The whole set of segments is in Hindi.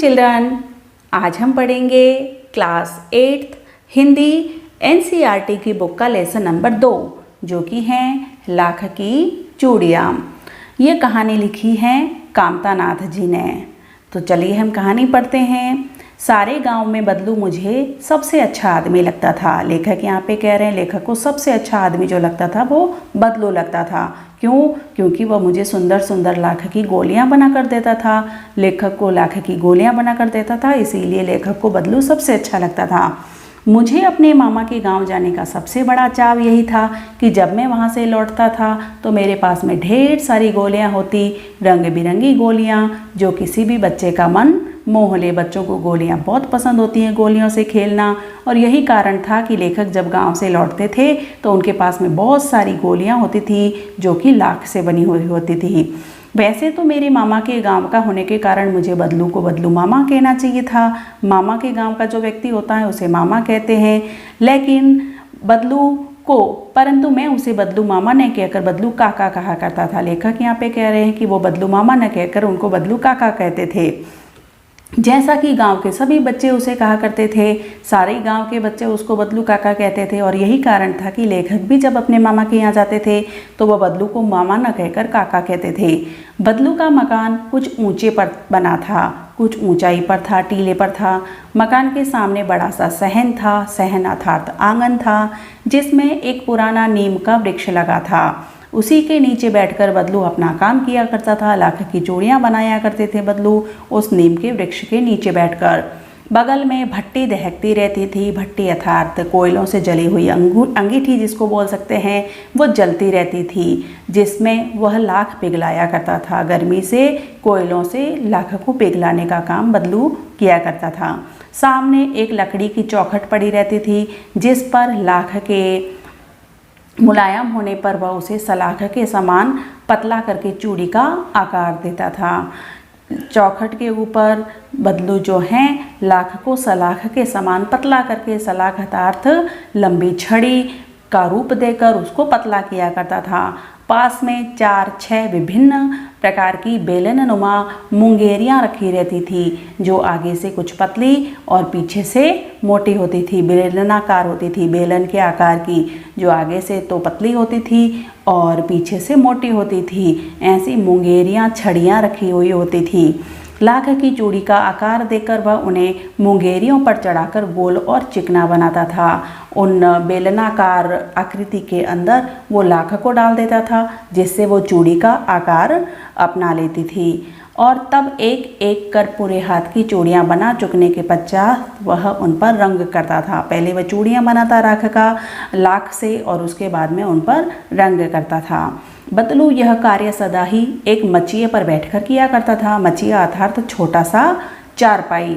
चिल्ड्रन, आज हम पढ़ेंगे क्लास 8th हिंदी एनसीईआरटी की बुक का लेसन नंबर 2 जो कि है लाख की चूड़ियाँ। ये कहानी लिखी है कामता नाथ जी ने। तो चलिए हम कहानी पढ़ते हैं। सारे गांव में बदलू मुझे सबसे अच्छा आदमी लगता था। लेखक यहाँ पे कह रहे हैं लेखक को सबसे अच्छा आदमी जो लगता था वो बदलू लगता था। क्यों? क्योंकि वह मुझे सुंदर सुंदर लाख की गोलियां बना कर देता था। लेखक को लाख की गोलियां बना कर देता था, इसीलिए लेखक को बदलू सबसे अच्छा लगता था। मुझे अपने मामा के गांव जाने का सबसे बड़ा चाव यही था कि जब मैं वहां से लौटता था तो मेरे पास में ढेर सारी गोलियां होती, रंग बिरंगी गोलियां जो किसी भी बच्चे का मन मोह ले। बच्चों को गोलियां बहुत पसंद होती हैं, गोलियों से खेलना। और यही कारण था कि लेखक जब गांव से लौटते थे तो उनके पास में बहुत सारी गोलियां होती थी जो कि लाख से बनी हुई होती थी। वैसे तो मेरे मामा के गांव का होने के कारण मुझे बदलू को बदलू मामा कहना चाहिए था। मामा के गांव का जो व्यक्ति होता है उसे मामा कहते हैं, लेकिन बदलू को परंतु मैं उसे बदलू मामा नहीं कहकर बदलू काका कहा करता था। लेखक यहाँ पे कह रहे हैं कि वो बदलू मामा न कहकर उनको बदलू काका कहते थे। जैसा कि गांव के सभी बच्चे उसे कहा करते थे, सारे गांव के बच्चे उसको बदलू काका कहते थे। और यही कारण था कि लेखक भी जब अपने मामा के यहाँ जाते थे तो वह बदलू को मामा न कहकर काका कहते थे। बदलू का मकान कुछ ऊंचे पर बना था, कुछ ऊंचाई पर था, टीले पर था। मकान के सामने बड़ा सा सहन था, सहन अर्थात आंगन था, जिसमें एक पुराना नीम का वृक्ष लगा था। उसी के नीचे बैठकर बदलू अपना काम किया करता था। लाख की चूड़ियाँ बनाया करते थे बदलू उस नीम के वृक्ष के नीचे बैठकर। बगल में भट्टी दहकती रहती थी। भट्टी अर्थात कोयलों से जली हुई अंगीठी जिसको बोल सकते हैं, वो जलती रहती थी, जिसमें वह लाख पिघलाया करता था। गर्मी से कोयलों से लाख को पिघलाने का काम बदलू किया करता था। सामने एक लकड़ी की चौखट पड़ी रहती थी जिस पर लाख के मुलायम होने पर वह उसे सलाख के समान पतला करके चूड़ी का आकार देता था। चौखट के ऊपर बदलू जो हैं लाख को सलाख के समान पतला करके, सलाख अर्थात लंबी छड़ी का रूप देकर उसको पतला किया करता था। पास में 4-6 विभिन्न प्रकार की बेलननुमा मुंगेरियाँ रखी रहती थी जो आगे से कुछ पतली और पीछे से मोटी होती थी। बेलनाकार होती थी, बेलन के आकार की, जो आगे से तो पतली होती थी और पीछे से मोटी होती थी। ऐसी मुंगेरियाँ छड़ियाँ रखी हुई होती थी। लाख की चूड़ी का आकार देकर वह उन्हें मुंगेरियों पर चढ़ाकर गोल और चिकना बनाता था। उन बेलनाकार आकृति के अंदर वो लाख को डाल देता था जिससे वो चूड़ी का आकार अपना लेती थी। और तब एक एक कर पूरे हाथ की चूड़ियाँ बना चुकने के पश्चात वह उन पर रंग करता था। पहले वह चूड़ियाँ बनाता लाख से और उसके बाद में उन पर रंग करता था। बदलू यह कार्य सदा ही एक मचिए पर बैठकर किया करता था। मचिया अर्थात छोटा सा चारपाई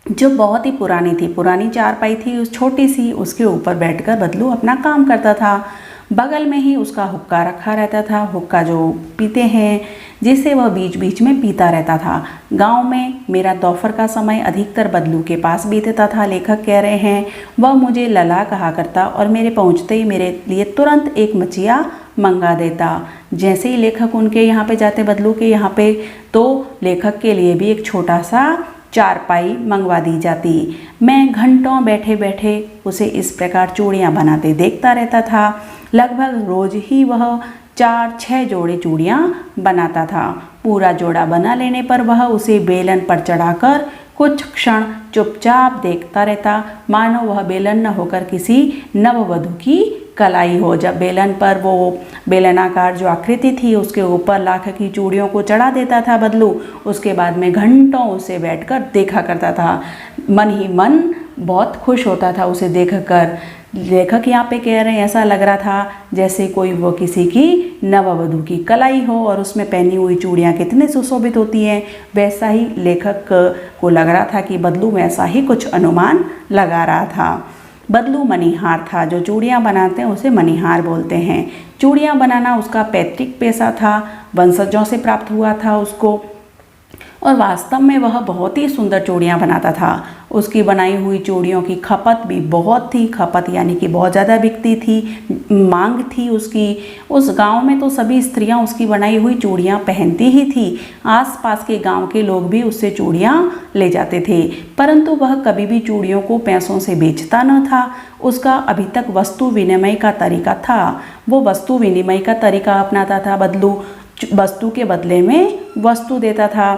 जो बहुत ही पुरानी थी, पुरानी चारपाई थी उस छोटी सी, उसके ऊपर बैठकर बदलू अपना काम करता था। बगल में ही उसका हुक्का रखा रहता था, हुक्का जो पीते हैं, जिसे वह बीच बीच में पीता रहता था। गांव में मेरा दोपहर का समय अधिकतर बदलू के पास बीतता था। लेखक कह रहे हैं वह मुझे लला कहा करता और मेरे पहुंचते ही मेरे लिए तुरंत एक मचिया मंगा देता। जैसे ही लेखक उनके यहाँ पे जाते बदलू के यहाँ पे, तो लेखक के लिए भी एक छोटा सा चारपाई मंगवा दी जाती। मैं घंटों बैठे बैठे उसे इस प्रकार चूड़ियाँ बनाते देखता रहता था। लगभग रोज ही वह 4-6 जोड़े चूड़ियाँ बनाता था। पूरा जोड़ा बना लेने पर वह उसे बेलन पर चढ़ाकर कुछ क्षण चुपचाप देखता रहता, मानो वह बेलन न होकर किसी नववधू की कलाई हो। जब बेलन पर वो बेलनाकार जो आकृति थी उसके ऊपर लाख की चूड़ियों को चढ़ा देता था बदलू, उसके बाद में घंटों उसे बैठकर देखा करता था। मन ही मन बहुत खुश होता था उसे देखकर। लेखक यहाँ पे कह रहे हैं ऐसा लग रहा था जैसे कोई वो किसी की नववधू की कलाई हो और उसमें पहनी हुई चूड़ियाँ कितने सुशोभित होती हैं। वैसा ही लेखक को लग रहा था कि बदलू वैसा ही कुछ अनुमान लगा रहा था। बदलू मणिहार था। जो चूड़ियाँ बनाते हैं उसे मणिहार बोलते हैं। चूड़ियाँ बनाना उसका पैतृक पेशा था, वंशजों से प्राप्त हुआ था उसको। और वास्तव में वह बहुत ही सुंदर चूड़ियाँ बनाता था। उसकी बनाई हुई चूड़ियों की खपत भी बहुत थी, खपत यानी कि बहुत ज़्यादा बिकती थी, मांग थी उसकी। उस गांव में तो सभी स्त्रियां उसकी बनाई हुई चूड़ियाँ पहनती ही थी। आसपास के गांव के लोग भी उससे चूड़ियाँ ले जाते थे, परंतु वह कभी भी चूड़ियों को पैसों से बेचता न था। उसका अभी तक वस्तु विनिमय का तरीका था। वो वस्तु विनिमय का तरीका अपनाता था। वस्तु के बदले में वस्तु देता था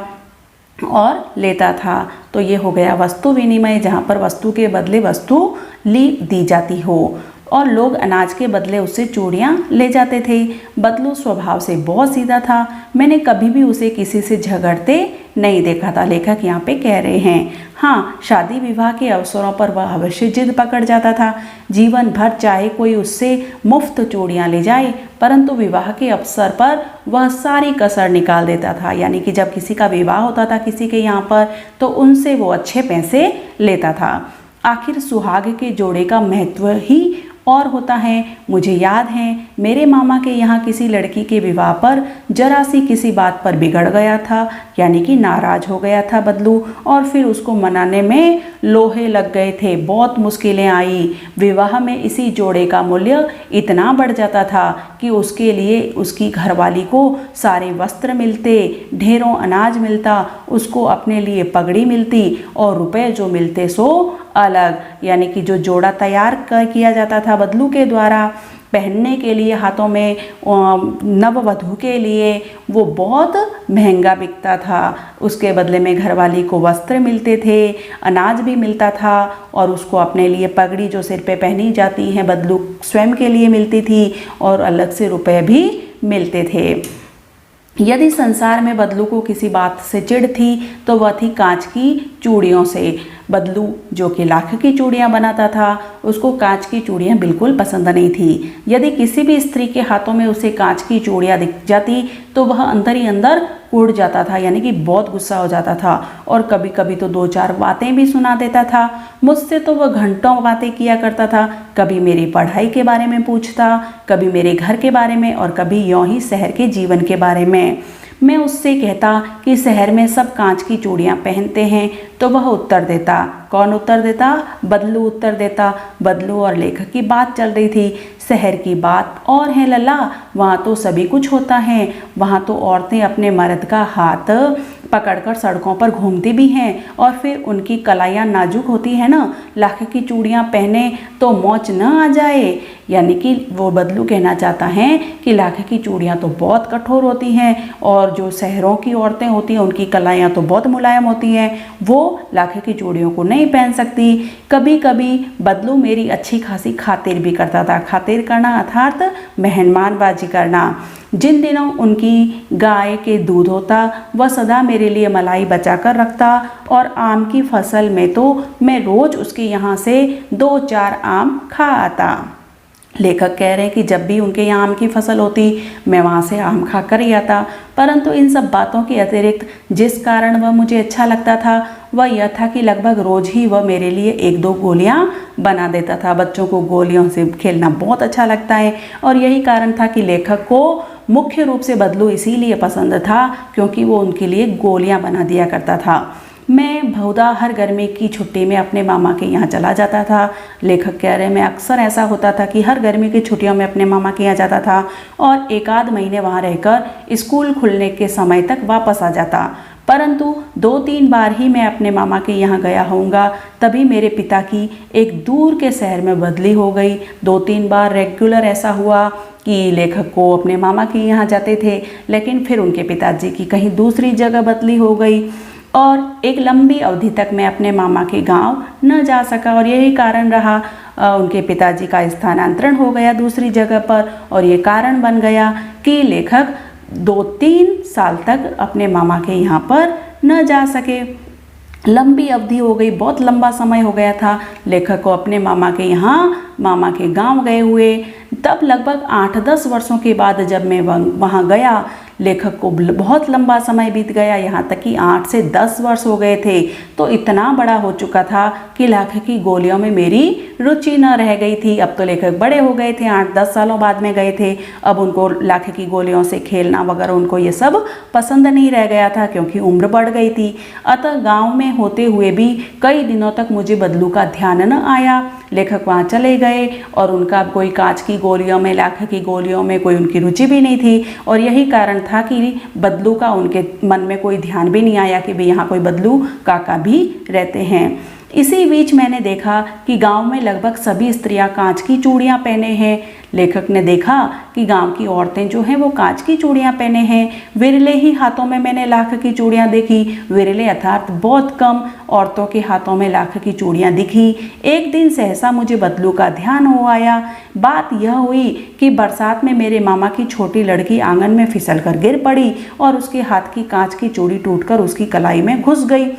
और लेता था। तो ये हो गया वस्तु विनिमय, जहाँ पर वस्तु के बदले वस्तु दी जाती हो, और लोग अनाज के बदले उससे चूड़ियाँ ले जाते थे। बदलू स्वभाव से बहुत सीधा था। मैंने कभी भी उसे किसी से झगड़ते नहीं देखा था, लेखक यहाँ पे कह रहे हैं। हाँ, शादी विवाह के अवसरों पर वह अवश्य जिद पकड़ जाता था। जीवन भर चाहे कोई उससे मुफ्त चूड़ियाँ ले जाए, परंतु विवाह के अवसर पर वह सारी कसर निकाल देता था। यानी कि जब किसी का विवाह होता था किसी के यहाँ पर, तो उनसे वो अच्छे पैसे लेता था। आखिर सुहाग के जोड़े का महत्व ही और होता है। मुझे याद है मेरे मामा के यहाँ किसी लड़की के विवाह पर जरा सी किसी बात पर बिगड़ गया था, यानी कि नाराज हो गया था बदलू, और फिर उसको मनाने में लोहे लग गए थे। बहुत मुश्किलें आई। विवाह में इसी जोड़े का मूल्य इतना बढ़ जाता था कि उसके लिए उसकी घरवाली को सारे वस्त्र मिलते, ढेरों अनाज मिलता, उसको अपने लिए पगड़ी मिलती, और रुपए जो मिलते सो अलग। यानी कि जो जोड़ा तैयार किया जाता था बदलू के द्वारा पहनने के लिए हाथों में नववधू के लिए, वो बहुत महंगा बिकता था। उसके बदले में घरवाली को वस्त्र मिलते थे, अनाज भी मिलता था, और उसको अपने लिए पगड़ी जो सिर पे पहनी जाती है बदलू स्वयं के लिए मिलती थी, और अलग से रुपए भी मिलते थे। यदि संसार में बदलू को किसी बात से चिढ़ थी तो वह थी कांच की चूड़ियों से। बदलू जो कि लाख की चूड़ियाँ बनाता था, उसको कांच की चूड़ियाँ बिल्कुल पसंद नहीं थी। यदि किसी भी स्त्री के हाथों में उसे कांच की चूड़ियाँ दिख जाती तो वह अंदर ही अंदर उड़ जाता था, यानी कि बहुत गुस्सा हो जाता था, और कभी कभी तो 2-4 बातें भी सुना देता था। मुझसे तो वह घंटों बातें किया करता था। कभी मेरी पढ़ाई के बारे में पूछता, कभी मेरे घर के बारे में, और कभी यूँ ही शहर के जीवन के बारे में। मैं उससे कहता कि शहर में सब कांच की चूड़ियाँ पहनते हैं, तो वह उत्तर देता। कौन उत्तर देता? बदलू उत्तर देता। बदलू और लेखक की बात चल रही थी। शहर की बात और है लल्ला, वहाँ तो सभी कुछ होता है। वहाँ तो औरतें अपने मर्द का हाथ पकड़कर सड़कों पर घूमती भी हैं, और फिर उनकी कलाइयाँ नाजुक होती है ना, लाख की चूड़ियाँ पहने तो मौज न आ जाए। यानी कि वो बदलू कहना चाहता है कि लाख की चूड़ियाँ तो बहुत कठोर होती हैं, और जो शहरों की औरतें होती हैं उनकी कलाइयाँ तो बहुत मुलायम होती हैं, वो लाख की चूड़ियों को नहीं पहन सकती। कभी कभी बदलू मेरी अच्छी खासी खातिर भी करता था। खातिर करना अर्थात मेहमानबाजी करना। जिन दिनों उनकी गाय के दूध होता वह सदा मेरे लिए मलाई बचा कर रखता, और आम की फसल में तो मैं रोज उसके यहाँ से 2-4 आम खा आता। लेखक कह रहे हैं कि जब भी उनके यहाँ आम की फसल होती मैं वहाँ से आम खा कर ही आता। परंतु इन सब बातों के अतिरिक्त जिस कारण वह मुझे अच्छा लगता था वह यह था कि लगभग रोज ही वह मेरे लिए 1-2 गोलियाँ बना देता था। बच्चों को गोलियों से खेलना बहुत अच्छा लगता है, और यही कारण था कि लेखक को मुख्य रूप से बदलू इसीलिए पसंद था क्योंकि वो उनके लिए गोलियाँ बना दिया करता था। मैं बहुधा हर गर्मी की छुट्टी में अपने मामा के यहाँ चला जाता था। लेखक कह रहे हैं मैं अक्सर ऐसा होता था कि हर गर्मी की छुट्टियों में अपने मामा के यहाँ जाता था, और 1-आध महीने वहाँ रहकर स्कूल खुलने के समय तक वापस आ जाता। परंतु 2-3 बार ही मैं अपने मामा के यहाँ गया होऊंगा, तभी मेरे पिता की एक दूर के शहर में बदली हो गई। 2-3 बार रेगुलर ऐसा हुआ कि लेखक को अपने मामा के यहाँ जाते थे, लेकिन फिर उनके पिताजी की कहीं दूसरी जगह बदली हो गई, और एक लंबी अवधि तक मैं अपने मामा के गांव न जा सका, और यही कारण रहा। उनके पिताजी का स्थानांतरण हो गया दूसरी जगह पर, और ये कारण बन गया कि लेखक 2-3 साल तक अपने मामा के यहाँ पर न जा सके। लंबी अवधि हो गई, बहुत लंबा समय हो गया था लेखक को अपने मामा के यहाँ, मामा के गांव गए हुए। तब लगभग 8-10 वर्षों के बाद जब मैं वहाँ गया, लेखक को बहुत लंबा समय बीत गया, यहाँ तक कि 8 से 10 वर्ष हो गए थे। तो इतना बड़ा हो चुका था कि लाख की गोलियों में मेरी रुचि न रह गई थी। अब तो लेखक बड़े हो गए थे, 8-10 सालों बाद में गए थे। अब उनको लाख की गोलियों से खेलना वगैरह उनको ये सब पसंद नहीं रह गया था, क्योंकि उम्र बढ़ गई थी। अतः गांव में होते हुए भी कई दिनों तक मुझे बदलू का ध्यान न आया। लेखक वहाँ चले गए और उनका कोई कांच की गोलियों में, लाख की गोलियों में कोई उनकी रुचि भी नहीं थी। और यही कारण था कि बदलू का उनके मन में कोई ध्यान भी नहीं आया कि भाई यहाँ कोई बदलू काका भी रहते हैं। इसी बीच मैंने देखा कि गांव में लगभग सभी स्त्रियां कांच की चूड़ियां पहने हैं। लेखक ने देखा कि गांव की औरतें जो हैं वो कांच की चूड़ियां पहने हैं। विरले ही हाथों में मैंने लाख की चूड़ियां देखी। विरले अर्थात बहुत कम औरतों के हाथों में लाख की चूड़ियां दिखी। एक दिन सहसा मुझे बदलू का ध्यान हो आया। बात यह हुई कि बरसात में मेरे मामा की छोटी लड़की आंगन में फिसल कर गिर पड़ी और उसके हाथ की कांच की चूड़ी टूटकर उसकी कलाई में घुस गई।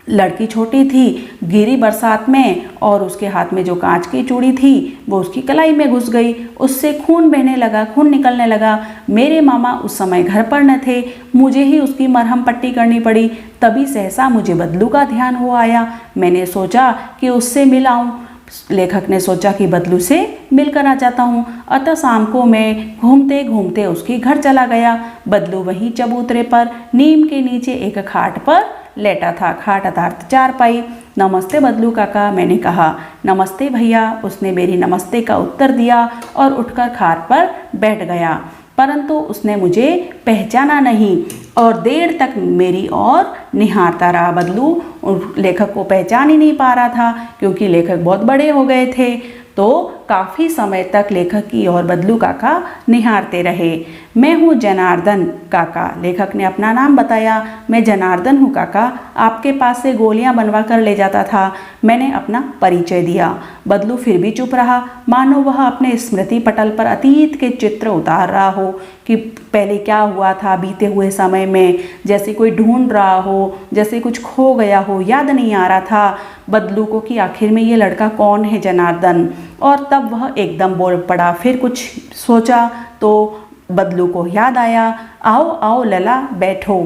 लड़की छोटी थी, गिरी बरसात में और उसके हाथ में जो कांच की चूड़ी थी वो उसकी कलाई में घुस गई। उससे खून बहने लगा, खून निकलने लगा। मेरे मामा उस समय घर पर न थे, मुझे ही उसकी मरहम पट्टी करनी पड़ी। तभी सहसा मुझे बदलू का ध्यान हो आया। मैंने सोचा कि उससे मिल आऊं। लेखक ने सोचा कि बदलू से मिलकर आ जाता हूँ। अतः शाम को मैं घूमते घूमते उसके घर चला गया। बदलू वहीं चबूतरे पर नीम के नीचे एक खाट पर लेटा था। खाट अर्थात चारपाई। नमस्ते बदलू काका, मैंने कहा। नमस्ते भैया, उसने मेरी नमस्ते का उत्तर दिया और उठकर खाट पर बैठ गया। परंतु उसने मुझे पहचाना नहीं और देर तक मेरी ओर निहारता रहा। बदलू लेखक को पहचान ही नहीं पा रहा था, क्योंकि लेखक बहुत बड़े हो गए थे। तो काफ़ी समय तक लेखक की ओर बदलू काका निहारते रहे। मैं हूँ जनार्दन काका, लेखक ने अपना नाम बताया। मैं जनार्दन हूँ काका, आपके पास से गोलियाँ बनवा कर ले जाता था। मैंने अपना परिचय दिया। बदलू फिर भी चुप रहा, मानो वह अपने स्मृति पटल पर अतीत के चित्र उतार रहा हो कि पहले क्या हुआ था बीते हुए समय में, जैसे कोई ढूंढ रहा हो, जैसे कुछ खो गया हो, याद नहीं आ रहा था बदलू को कि आखिर में ये लड़का कौन है जनार्दन। और तब वह एकदम बोल पड़ा। फिर कुछ सोचा तो बदलू को याद आया। आओ आओ लला, बैठो।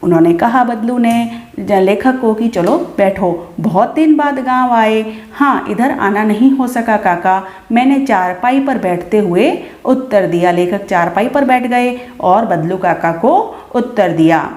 उन्होंने कहा बदलू ने लेखक को कि चलो बैठो, बहुत दिन बाद गांव आए। हाँ, इधर आना नहीं हो सका काका, मैंने चारपाई पर बैठते हुए उत्तर दिया। लेखक चारपाई पर बैठ गए और बदलू काका को उत्तर दिया।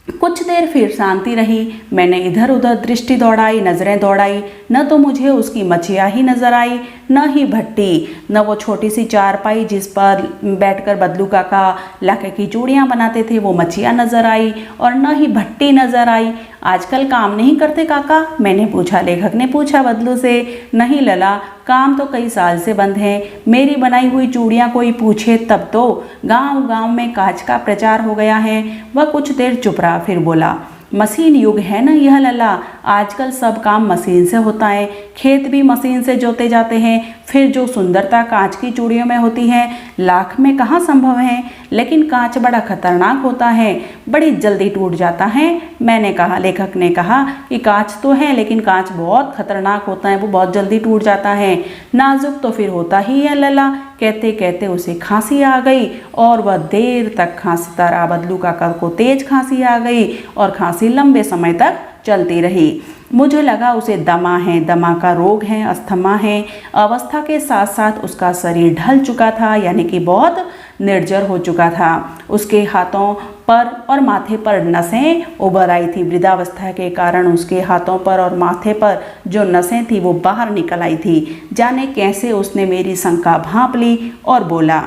कुछ देर फिर शांति रही। मैंने इधर उधर दृष्टि दौड़ाई, नज़रें दौड़ाई। न तो मुझे उसकी मछिया ही नजर आई, न ही भट्टी, न वो छोटी सी चारपाई जिस पर बैठकर बदलू काका लाखे की चूड़ियाँ बनाते थे वो मछिया नजर आई, और न ही भट्टी नजर आई। आजकल काम नहीं करते काका, मैंने पूछा। लेखक ने पूछा बदलू से। नहीं लला, काम तो कई साल से बंद है। मेरी बनाई हुई चूड़ियाँ कोई पूछे तब तो। गांव गांव में कांच का प्रचार हो गया है। वह कुछ देर चुप रहा, फिर बोला। मशीन युग है ना यह लला, आजकल सब काम मशीन से होता है। खेत भी मशीन से जोते जाते हैं। फिर जो सुंदरता कांच की चूड़ियों में होती है लाख में कहाँ संभव है। लेकिन कांच बड़ा खतरनाक होता है, बड़ी जल्दी टूट जाता है। मैंने कहा, लेखक ने कहा कि कांच तो है लेकिन कांच बहुत खतरनाक होता है, वो बहुत जल्दी टूट जाता है। नाजुक तो फिर होता ही है लला। कहते कहते उसे खांसी आ गई और वह देर तक खांसता रहा। बदलू काका को तेज खांसी आ गई और खांसी लंबे समय तक चलती रही। मुझे लगा उसे दमा है, दमा का रोग है, अस्थमा है। अवस्था के साथ साथ उसका शरीर ढल चुका था, यानी कि बहुत निर्जर हो चुका था। उसके हाथों पर और माथे पर नसें उभर आई थी। वृद्धावस्था के कारण उसके हाथों पर और माथे पर जो नसें थी वो बाहर निकल आई थी। जाने कैसे उसने मेरी शंका भांप ली और बोला।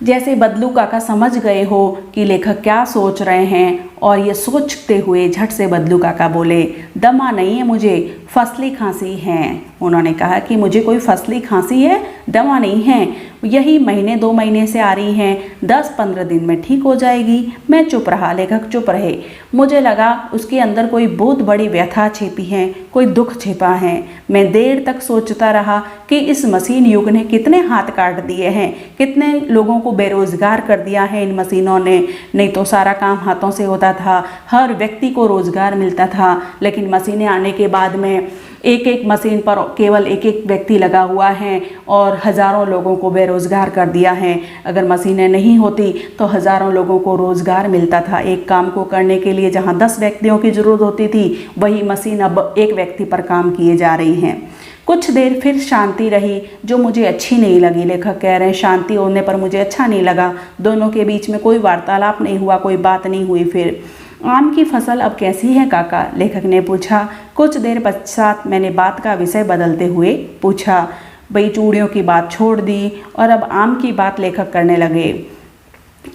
जैसे बदलू काका समझ गए हो कि लेखक क्या सोच रहे हैं, और ये सोचते हुए झट से बदलू काका बोले, दमा नहीं है मुझे, फसली खांसी है। उन्होंने कहा कि मुझे कोई फसली खांसी है, दमा नहीं है, यही महीने 2 महीने से आ रही हैं, 10-15 दिन में ठीक हो जाएगी। मैं चुप रहा, लेखक चुप रहे। मुझे लगा उसके अंदर कोई बहुत बड़ी व्यथा छिपी है, कोई दुख छिपा है। मैं देर तक सोचता रहा कि इस मशीन युग ने कितने हाथ काट दिए हैं, कितने लोगों को बेरोजगार कर दिया है इन मशीनों ने। नहीं तो सारा काम हाथों से होता था, हर व्यक्ति को रोजगार मिलता था, लेकिन मशीनें आने के बाद में एक एक मशीन पर केवल एक एक व्यक्ति लगा हुआ है और हज़ारों लोगों को बेरोज़गार कर दिया है। अगर मशीनें नहीं होती तो हज़ारों लोगों को रोज़गार मिलता था। एक काम को करने के लिए जहां 10 व्यक्तियों की ज़रूरत होती थी, वही मशीन अब एक व्यक्ति पर काम किए जा रही हैं। कुछ देर फिर शांति रही जो मुझे अच्छी नहीं लगी। लेखक कह रहे हैं शांति होने पर मुझे अच्छा नहीं लगा। दोनों के बीच में कोई वार्तालाप नहीं हुआ, कोई बात नहीं हुई। फिर आम की फसल अब कैसी है काका, लेखक ने पूछा। कुछ देर पश्चात मैंने बात का विषय बदलते हुए पूछा। भाई चूड़ियों की बात छोड़ दी और अब आम की बात लेखक करने लगे।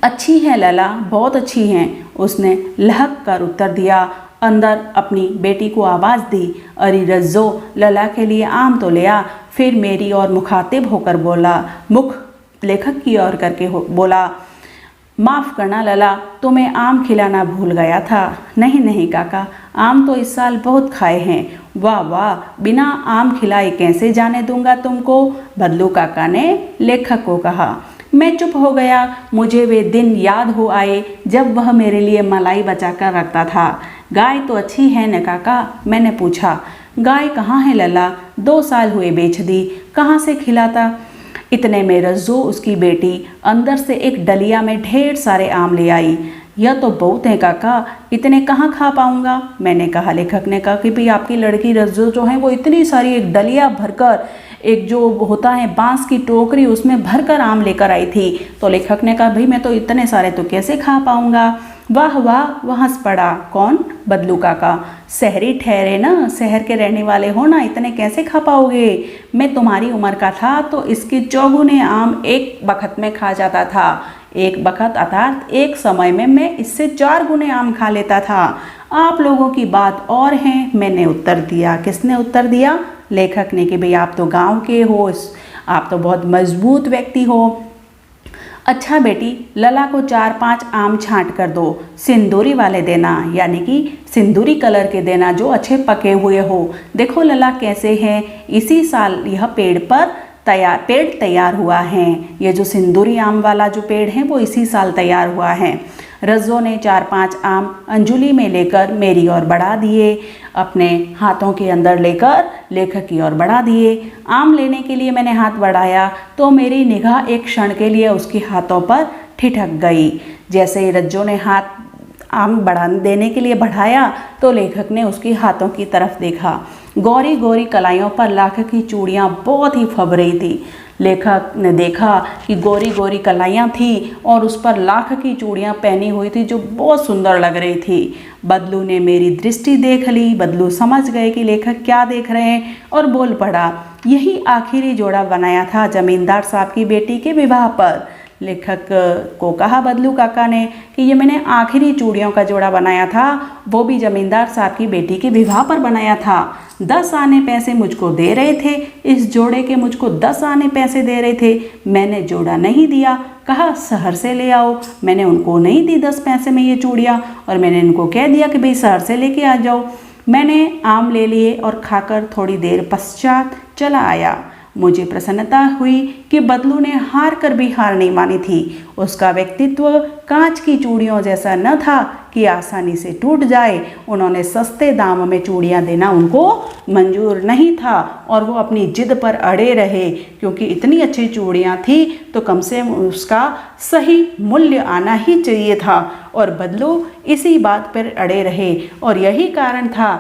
अच्छी है लला, बहुत अच्छी हैं, उसने लहक कर उत्तर दिया। अंदर अपनी बेटी को आवाज़ दी। अरे रज्जो, लला के लिए आम तो ले आ। फिर मेरी ओर मुखातिब होकर बोला, मुख लेखक की ओर करके बोला, माफ़ करना लला, तुम्हें आम खिलाना भूल गया था। नहीं नहीं काका, आम तो इस साल बहुत खाए हैं। वाह वाह, बिना आम खिलाए कैसे जाने दूंगा तुमको, बदलू काका ने लेखक को कहा। मैं चुप हो गया। मुझे वे दिन याद हो आए जब वह मेरे लिए मलाई बचा कर रखता था। गाय तो अच्छी है न काका, मैंने पूछा। गाय कहाँ है लला, 2 साल हुए बेच दी, कहाँ से खिलाता। इतने में रज्जू उसकी बेटी अंदर से एक डलिया में ढेर सारे आम ले आई। यह तो बहुत है काका, इतने कहाँ खा पाऊंगा, मैंने कहा। लेखक ने कहा कि भाई आपकी लड़की रज्जू जो है वो इतनी सारी एक डलिया भरकर, एक जो होता है बांस की टोकरी, उसमें भरकर आम लेकर आई थी। तो लेखक ने कहा भाई मैं तो इतने सारे तो कैसे खा पाऊंगा। वाह वाह, वह हंस पड़ा। कौन, बदलू काका। शहरी ठहरे ना, शहर के रहने वाले हो ना, इतने कैसे खा पाओगे। मैं तुम्हारी उम्र का था तो इसके चौगुने आम एक बखत में खा जाता था। एक बखत अर्थात एक समय में मैं इससे 4 गुने आम खा लेता था। आप लोगों की बात और है, मैंने उत्तर दिया। किसने उत्तर दिया, लेखक ने, कि भाई आप तो गांव के हो, आप तो बहुत मजबूत व्यक्ति हो। अच्छा बेटी, लला को 4-5 आम छांट कर दो, सिंदूरी वाले देना, यानी कि सिंदूरी कलर के देना जो अच्छे पके हुए हो। देखो लला कैसे हैं, इसी साल यह पेड़ तैयार हुआ है। ये जो सिंदूरी आम वाला जो पेड़ है वो इसी साल तैयार हुआ है। रज्जो ने 4-5 आम अंजुली में लेकर मेरी ओर बढ़ा दिए, अपने हाथों के अंदर लेकर लेखक की ओर बढ़ा दिए। आम लेने के लिए मैंने हाथ बढ़ाया तो मेरी निगाह एक क्षण के लिए उसके हाथों पर ठिठक गई। जैसे ही रज्जो ने हाथ आम बढ़ा देने के लिए बढ़ाया तो लेखक ने उसके हाथों की तरफ देखा। गौरी गौरी कलाइयों पर लाख की चूड़ियाँ बहुत ही फब रही थी। लेखक ने देखा कि गोरी गोरी कलाइयाँ थी और उस पर लाख की चूड़ियाँ पहनी हुई थी जो बहुत सुंदर लग रही थी। बदलू ने मेरी दृष्टि देख ली। बदलू समझ गए कि लेखक क्या देख रहे हैं और बोल पड़ा, यही आखिरी जोड़ा बनाया था जमींदार साहब की बेटी के विवाह पर। लेखक को कहा बदलू काका ने कि ये मैंने आखिरी चूड़ियों का जोड़ा बनाया था, वो भी जमींदार साहब की बेटी के विवाह पर बनाया था। 10 आने पैसे मुझको दे रहे थे, इस जोड़े के मुझको 10 आने पैसे दे रहे थे। मैंने जोड़ा नहीं दिया, कहा शहर से ले आओ। मैंने उनको नहीं दी 10 पैसे में ये चूड़ियाँ और मैंने इनको कह दिया कि भाई शहर से लेके आ जाओ। मैंने आम ले लिए और खाकर थोड़ी देर पश्चात चला आया। मुझे प्रसन्नता हुई कि बदलू ने हार कर भी हार नहीं मानी थी। उसका व्यक्तित्व कांच की चूड़ियों जैसा न था कि आसानी से टूट जाए। उन्होंने सस्ते दाम में चूड़ियाँ देना उनको मंजूर नहीं था और वो अपनी जिद पर अड़े रहे, क्योंकि इतनी अच्छी चूड़ियाँ थी तो कम से उसका सही मूल्य आना ही चाहिए था। और बदलू इसी बात पर अड़े रहे और यही कारण था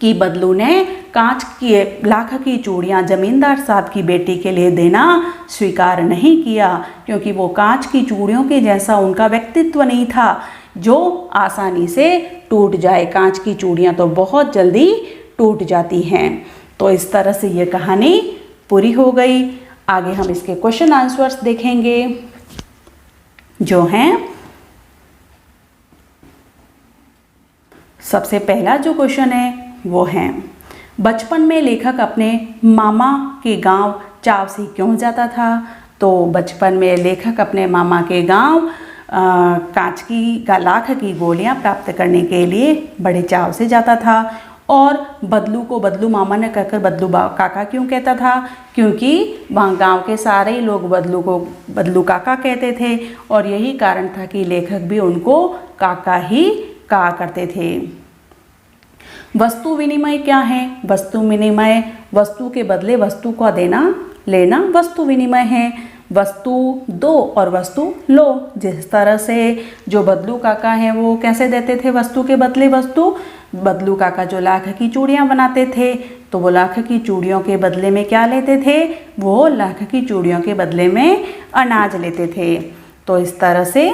कि बदलू ने कांच की लाख की चूड़ियाँ जमींदार साहब की बेटी के लिए देना स्वीकार नहीं किया, क्योंकि वो कांच की चूड़ियों के जैसा उनका व्यक्तित्व नहीं था जो आसानी से टूट जाए। कांच की चूड़ियाँ तो बहुत जल्दी टूट जाती हैं। तो इस तरह से ये कहानी पूरी हो गई। आगे हम इसके क्वेश्चन आंसर्स देखेंगे जो हैं। सबसे पहला जो क्वेश्चन है वो है, बचपन में लेखक अपने मामा के गांव चाव से क्यों जाता था। तो बचपन में लेखक अपने मामा के गांव कांच की लाख की गोलियां प्राप्त करने के लिए बड़े चाव से जाता था। और बदलू को बदलू मामा ने कहकर बदलू काका क्यों कहता था, क्योंकि वहाँ गांव के सारे लोग बदलू को बदलू काका कहते थे और यही कारण था कि लेखक भी उनको काका ही कहा करते थे। वस्तु विनिमय क्या है? वस्तु विनिमय वस्तु के बदले वस्तु का देना लेना वस्तु विनिमय है। वस्तु दो और वस्तु लो। जिस तरह से जो बदलू काका हैं वो कैसे देते थे वस्तु के बदले वस्तु? बदलू काका जो लाख की चूड़ियाँ बनाते थे तो वो लाख की चूड़ियों के बदले में क्या लेते थे? वो लाख की चूड़ियों के बदले में अनाज लेते थे। तो इस तरह से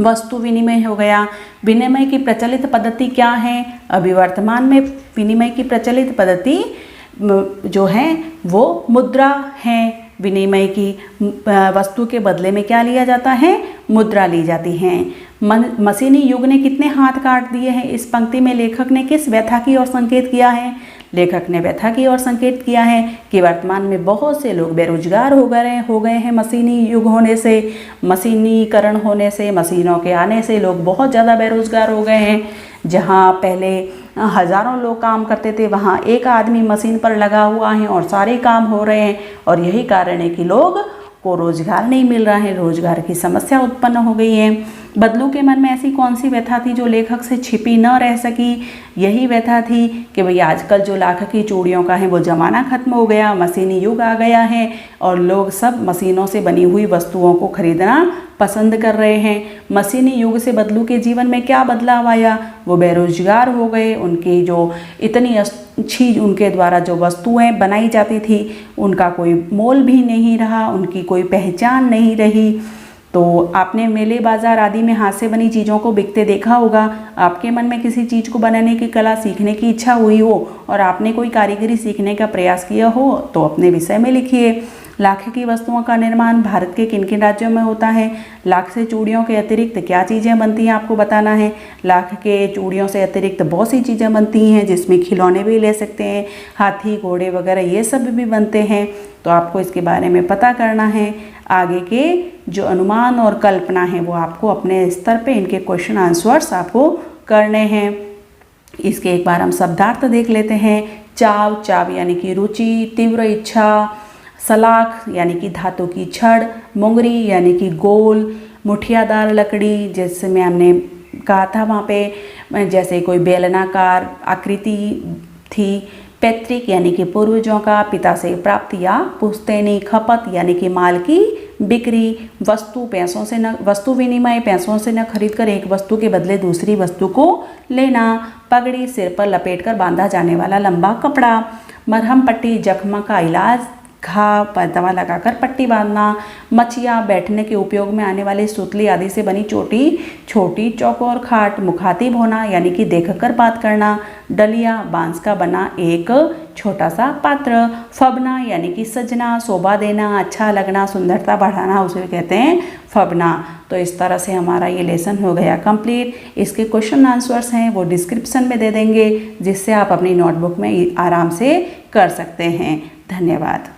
वस्तु विनिमय हो गया। विनिमय की प्रचलित पद्धति क्या है? अभी वर्तमान में विनिमय की प्रचलित पद्धति जो है वो मुद्रा है। विनिमय की वस्तु के बदले में क्या लिया जाता है? मुद्रा ली जाती है। मशीनी युग ने कितने हाथ काट दिए हैं? इस पंक्ति में लेखक ने किस व्यथा की ओर संकेत किया है? लेखक ने व्यथा की ओर संकेत किया है कि वर्तमान में बहुत से लोग बेरोजगार हो गए हैं मशीनी युग होने से, मशीनीकरण होने से, मशीनों के आने से लोग बहुत ज़्यादा बेरोजगार हो गए हैं। जहाँ पहले हज़ारों लोग काम करते थे वहाँ एक आदमी मशीन पर लगा हुआ है और सारे काम हो रहे हैं। और यही कारण है कि लोग को रोजगार नहीं मिल रहा है, रोजगार की समस्या उत्पन्न हो गई है। बदलू के मन में ऐसी कौन सी व्यथा थी जो लेखक से छिपी न रह सकी? यही व्यथा थी कि भाई आजकल जो लाख की चूड़ियों का है वो ज़माना ख़त्म हो गया, मशीनी युग आ गया है और लोग सब मशीनों से बनी हुई वस्तुओं को खरीदना पसंद कर रहे हैं। मशीनी युग से बदलू के जीवन में क्या बदलाव आया? वो बेरोजगार हो गए। उनकी जो इतनी अच्छी उनके द्वारा जो वस्तुएं बनाई जाती थी उनका कोई मोल भी नहीं रहा, उनकी कोई पहचान नहीं रही। तो आपने मेले बाजार आदि में हाथ से बनी चीज़ों को बिकते देखा होगा। आपके मन में किसी चीज़ को बनाने की कला सीखने की इच्छा हुई हो और आपने कोई कारीगरी सीखने का प्रयास किया हो तो अपने विषय में लिखिए। लाख की वस्तुओं का निर्माण भारत के किन किन राज्यों में होता है? लाख से चूड़ियों के अतिरिक्त क्या चीज़ें बनती हैं आपको बताना है। लाख के चूड़ियों से अतिरिक्त बहुत सी चीज़ें बनती हैं जिसमें खिलौने भी ले सकते हैं, हाथी घोड़े वगैरह ये सब भी बनते हैं। तो आपको इसके बारे में पता करना है। आगे के जो अनुमान और कल्पना है वो आपको अपने स्तर पे इनके क्वेश्चन आंसर्स आपको करने हैं। इसके एक बार हम शब्दार्थ देख लेते हैं। चाव, चाव यानी कि रुचि, तीव्र इच्छा, सलाख यानी कि धातु की छड़, मुंगरी यानी कि गोल, मुठियादार लकड़ी जैसे में हमने कहा था वहाँ पे जैसे कोई बेलनाकार आकृति थी, पैतृक यानी कि पूर्वजों का, पिता से प्राप्त या पुश्तैनी, खपत यानी कि माल की बिक्री, वस्तु विनिमय पैसों से न खरीद कर एक वस्तु के बदले दूसरी वस्तु को लेना, पगड़ी सिर पर लपेटकर बांधा जाने वाला लंबा कपड़ा, मरहम पट्टी जख्म का इलाज, घाव पर दवा लगाकर पट्टी बांधना, मचिया बैठने के उपयोग में आने वाली सुतली आदि से बनी छोटी चौकोर खाट, मुखातिब होना यानी कि देखकर बात करना, डलिया बांस का बना एक छोटा सा पात्र, फबना यानी कि सजना, शोभा देना, अच्छा लगना, सुंदरता बढ़ाना, उसे कहते हैं फबना। तो इस तरह से हमारा ये लेसन हो गया कंप्लीट। इसके क्वेश्चन आंसर्स हैं वो डिस्क्रिप्शन में दे देंगे जिससे आप अपनी नोटबुक में आराम से कर सकते हैं। धन्यवाद।